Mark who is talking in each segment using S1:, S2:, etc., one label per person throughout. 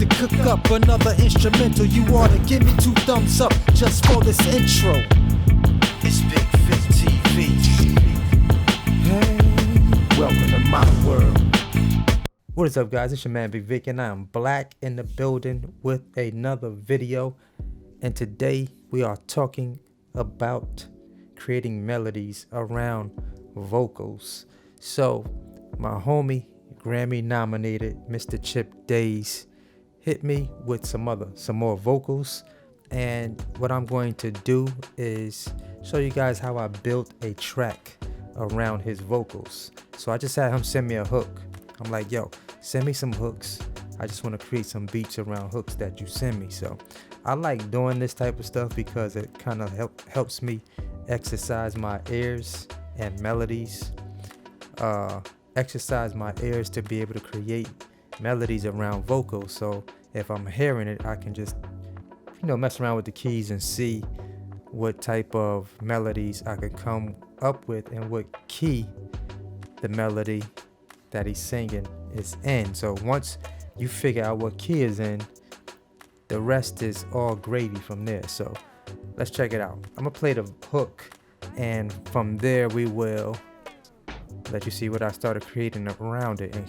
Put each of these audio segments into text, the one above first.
S1: to cook up another instrumental. You ought to give me 2 thumbs up just for this intro. It's Bigg Vic TV. Hey, welcome to my world. What is up, guys? It's your man Bigg Vic, and I am black in the building with another video. And today we are talking about creating melodies around vocals. So my homie, Grammy nominated Mr. Chip Days, hit me with some more vocals, and what I'm going to do is show you guys how I built a track around his vocals. So I just had him send me a hook. I'm like, yo, send me some hooks. I just want to create some beats around hooks that you send me. So I like doing this type of stuff because it kind of helps me exercise my ears and melodies. Exercise my ears to be able to create melodies around vocals. So if I'm hearing it, I can just, mess around with the keys and see what type of melodies I could come up with and what key the melody that he's singing is in. So once you figure out what key is in, the rest is all gravy from there. So let's check it out. I'm gonna play the hook, and from there we will let you see what I started creating around it and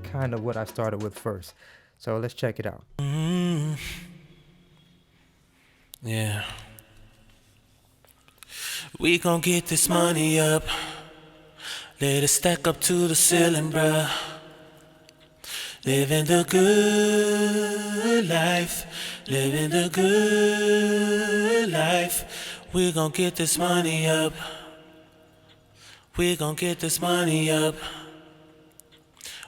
S1: kind of what I started with first. So let's check it out.
S2: Yeah. We gon' get this money up. Let it stack up to the ceiling, bruh. Living the good life. Living the good life. We gon' get this money up. We gon' get this money up.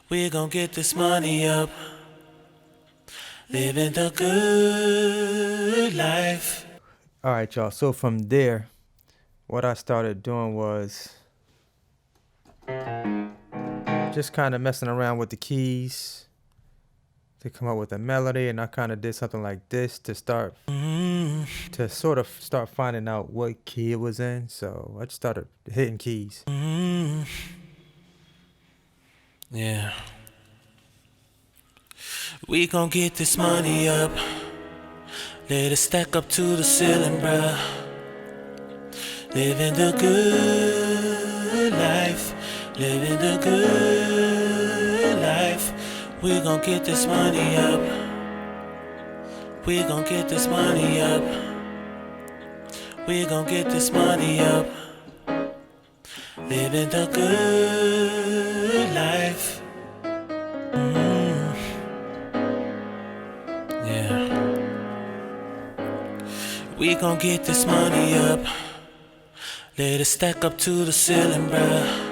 S2: We gon' get this money up. Living the good life.
S1: All right, y'all. So from there, what I started doing was just kind of messing around with the keys to come up with a melody, and I kind of did something like this to start to sort of start finding out what key it was in. So I just started hitting keys.
S2: Yeah. We gon' get this money up. Let it stack up to the ceiling, bruh. Living the good life. Living the good life. We gon' get this money up. We gon' get this money up. We gon' get this money up. Living the good life. Yeah. We gon' get this money up. Let it stack up to the ceiling, bruh.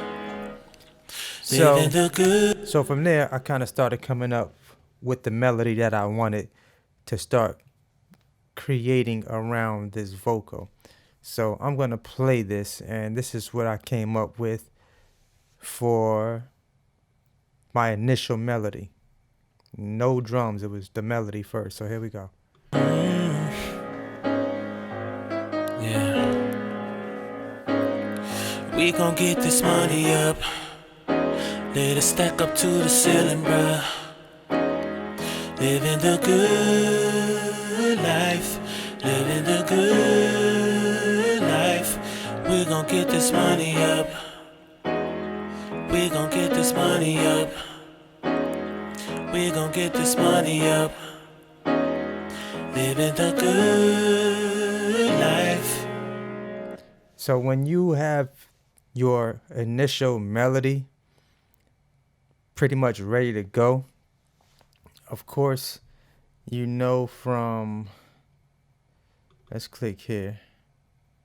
S1: So from there, I kind of started coming up with the melody that I wanted to start creating around this vocal. So I'm going to play this, and this is what I came up with for my initial melody. No drums, it was the melody first. So here we go.
S2: Yeah. We gon' get this money up. Let it stack up to the ceiling, bruh. Living the good life. Living the good life. We gon' get this money up. We gon' get this money up. We gon' get this money up. Living the good life.
S1: So when you have your initial melody pretty much ready to go, of course, from, let's click here.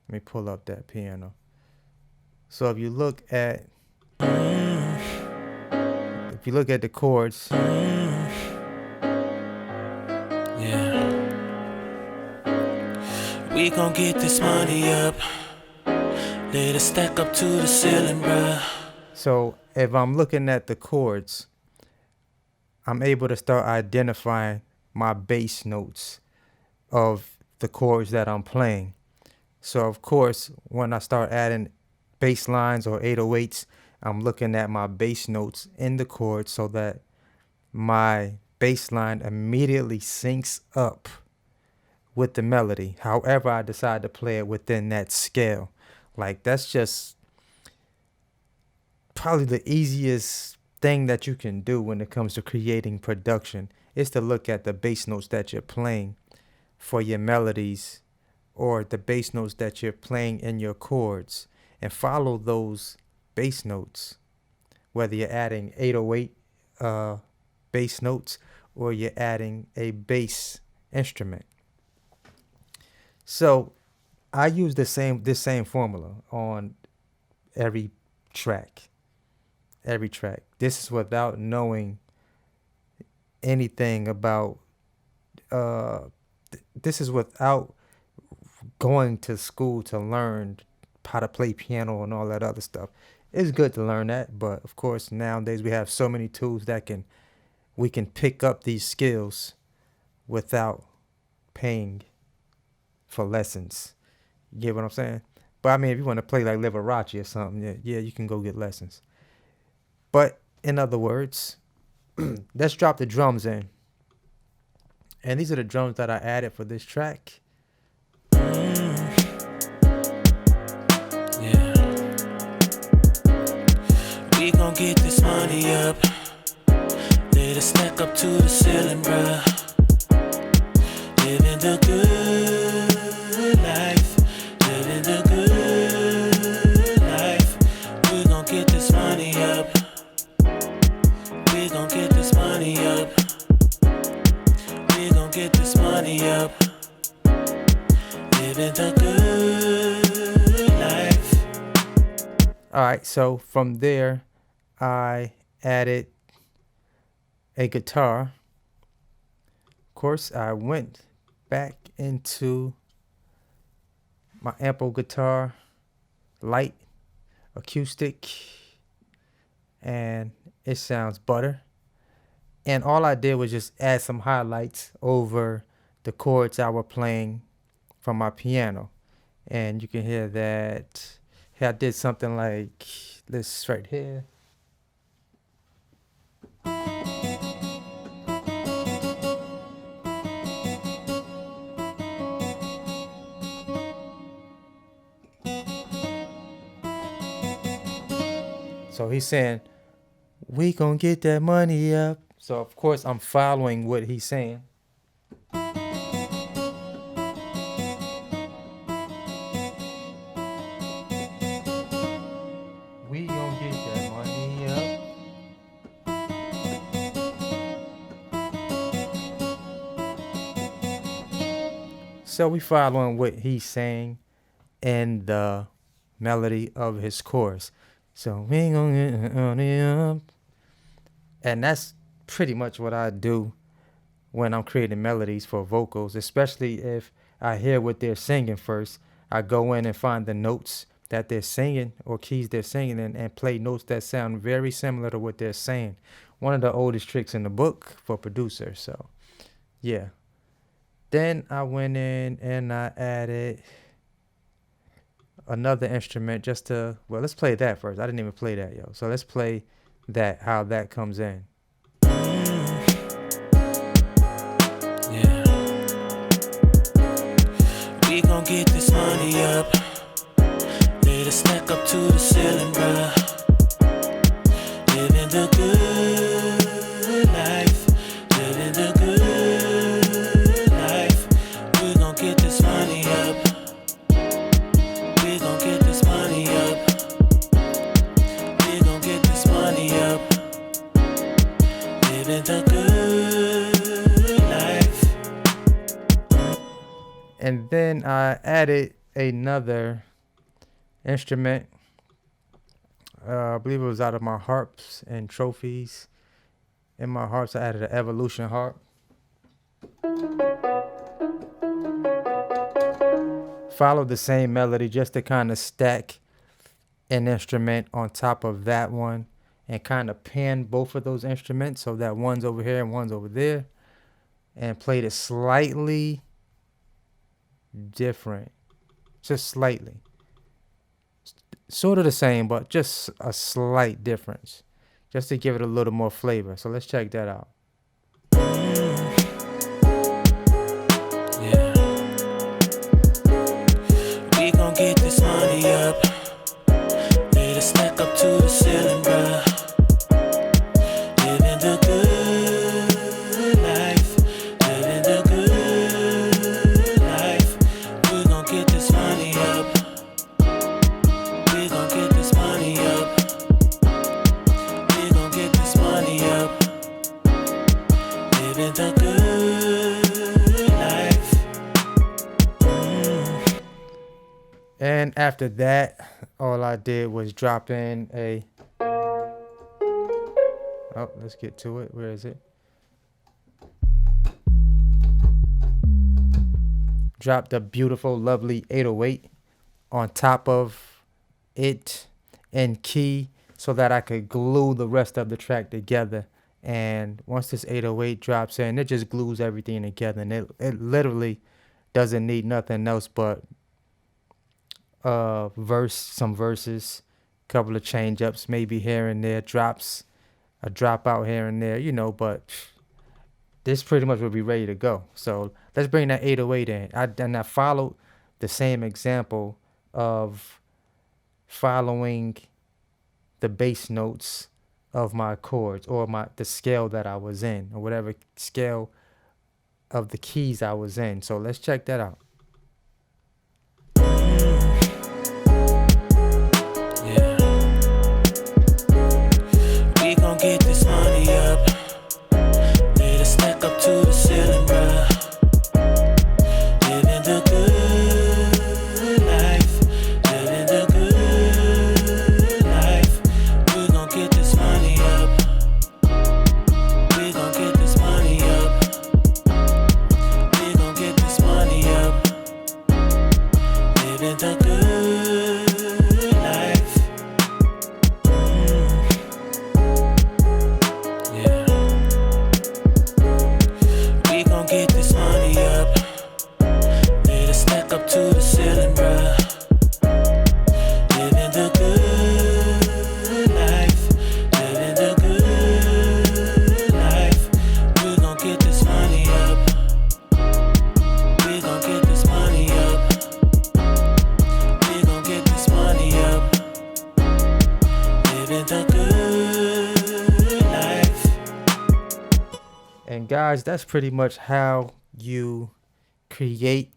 S1: Let me pull up that piano. So if you look at the chords,
S2: yeah. We gon' get this money up. Let it stack up to the ceiling, bruh.
S1: So if I'm looking at the chords, I'm able to start identifying my bass notes of the chords that I'm playing. So of course, when I start adding bass lines or 808s, I'm looking at my bass notes in the chords so that my bass line immediately syncs up with the melody. However, I decide to play it within that scale. Like, that's just probably the easiest thing that you can do when it comes to creating production, is to look at the bass notes that you're playing for your melodies, or the bass notes that you're playing in your chords, and follow those bass notes, whether you're adding 808 bass notes or you're adding a bass instrument. So I use this same formula on every track. This is without knowing anything about this is without going to school to learn how to play piano and all that other stuff. It's good to learn that, but of course nowadays we have so many tools that we can pick up these skills without paying for lessons. You get what I'm saying? But I mean, if you want to play like Liberace or something, yeah, you can go get lessons. But in other words, let's drop the drums in. And these are the drums that I added for this track.
S2: Yeah. We gon' get this money up. Let it stack up to the ceiling, bruh. Living the good life. Living the good life. We gon' get this money up. We gon' get this money up. We gon' get this money up. Living the good life.
S1: All right, so from there, I added a guitar. Of course, I went back into my ample guitar, light, acoustic, and it sounds butter. And all I did was just add some highlights over the chords I was playing from my piano. And you can hear that here I did something like this right here. So he's saying, we gonna get that money up. So of course I'm following what he's saying. We gonna get that money up. So we following what he's saying in the melody of his chorus. So we gonna get that money up. And that's pretty much what I do when I'm creating melodies for vocals, especially if I hear what they're singing first. I go in and find the notes that they're singing or keys they're singing and play notes that sound very similar to what they're saying. One of the oldest tricks in the book for producers. So, yeah. Then I went in and I added another instrument just to, well, let's play that first. I didn't even play that, yo. So let's play that, how that comes in.
S2: Yeah. We gon' get this money up. Let it stack up to the ceiling, bruh. Living the good life. Living the good life. We gon' get this money up. We gon' get this money up. We gon' get this money up. Living the good life.
S1: And then I added another instrument. I believe it was out of my harps and trophies. In my harps, I added an evolution harp. Followed the same melody just to kind of stack an instrument on top of that one and kind of pan both of those instruments so that one's over here and one's over there, and played it slightly different, just slightly. Sort of the same, but just a slight difference, just to give it a little more flavor. So let's check that out.
S2: get this money up. Let it stack up to the ceiling, bruh. Living the good life. Living the good life. We gon' get this money up. We gon' get this money up. We gon' get this money up. Living the good life.
S1: And after that, all I did was drop in a... Oh, let's get to it. Where is it? Dropped a beautiful, lovely 808 on top of it in key so that I could glue the rest of the track together. And once this 808 drops in, it just glues everything together. And it literally doesn't need nothing else but some verses, couple of change ups, maybe here and there, drops, a drop out here and there, you know, but this pretty much will be ready to go. So let's bring that 808 in. I followed the same example of following the bass notes of my chords, or the scale that I was in, or whatever scale of the keys I was in. So let's check that out.
S2: Get this money up. Let it stack up to the ceiling, bruh. Living the good life. Living the good life. We gon' get this money up. We gon' get this money up. We gon' get this money up. Living the good life. Get this money up. Let it stack up to the ceiling, bruh. Living the good life. Living the good life. We gon' get this money up. We gon' get this money up. We gon' get this money up. Living the good life.
S1: And guys, that's pretty much how you create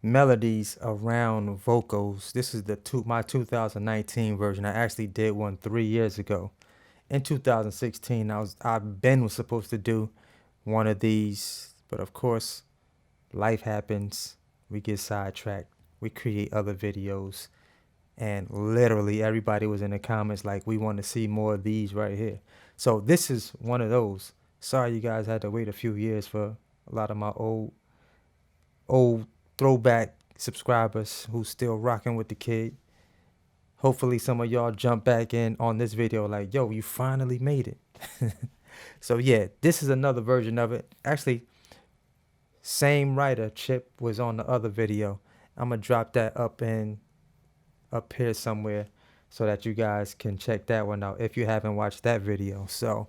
S1: melodies around vocals. This is my 2019 version. I actually did one 3 years ago. In 2016, I've been supposed to do one of these, but of course, life happens. We get sidetracked. We create other videos, and literally everybody was in the comments like, we want to see more of these right here. So this is one of those. Sorry you guys had to wait a few years for a lot of my old throwback subscribers who's still rocking with the kid. Hopefully some of y'all jump back in on this video like, yo, you finally made it. So yeah, this is another version of it. Actually, same writer, Chip, was on the other video. I'm gonna drop that up here somewhere, so that you guys can check that one out if you haven't watched that video. So,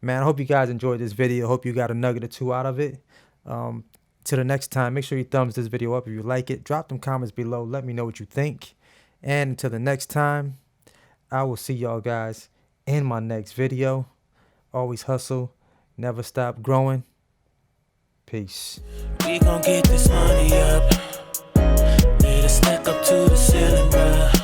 S1: man, I hope you guys enjoyed this video. Hope you got a nugget or two out of it. Till the next time, make sure you thumbs this video up if you like it. Drop them comments below. Let me know what you think. And until the next time, I will see y'all guys in my next video. Always hustle. Never stop growing. Peace.
S2: We gon' get this money up. Let it stack up to the ceiling, bruh.